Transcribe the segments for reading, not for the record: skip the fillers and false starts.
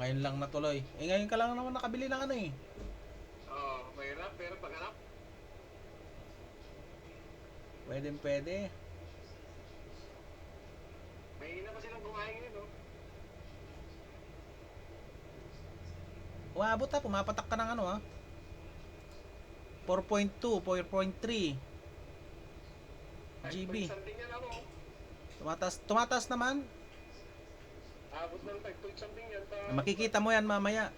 Ngayon lang natuloy. Eh ngayon ka lang naman nakabili ng ano eh. Oo, mahirap, pero paghanap, Pwede pwede. mahina pa silang kumain ngayon, no? Umabot ha, pumapatak ka ng ano ha. 4.2, 4.3 5 point GB. something yan, ano? Tumataas naman. Abot ng 5 point something yan. Makikita mo yan mamaya.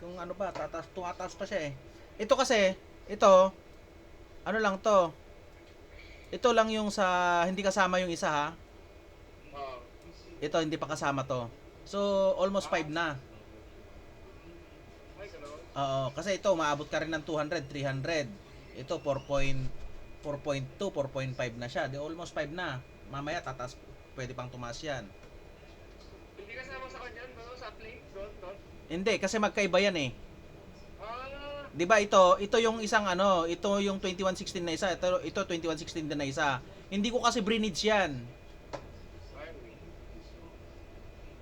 Kung ano ba, tumataas pa siya eh. Ito kasi, ito, ano lang to. Ito lang yung sa, hindi kasama yung isa ha. Oo. Ito, hindi pa kasama to. So, almost 5 na. Ay, gano'n. Oo, kasi ito, maabot ka rin ng 200, 300. Ito, 4.2, 4.5 na siya. Di almost 5 na. Mamaya, tatas, pwede pang tumaas yan. Hindi kasama sa kanya, no? Sa play, doon. Hindi, kasi magkaiba yan eh. Ah, 'Di ba ito yung isang ano, ito yung 2116 na isa, ito 2116 din na isa. Hindi ko kasi brinage yan. ay, wait.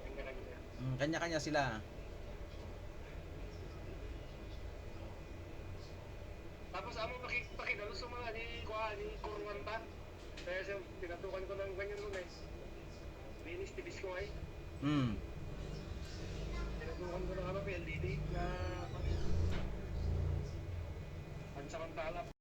Ang ganang niya. Kanya-kanya sila. Tapos amo pakidalo sa mga ni Kurwanta. Kaya siya pinatukan ko ng ganyan nun eh. Linis tibis ko ay. Mm. Pinatukan ko ng ano, PLDT na pansamantala.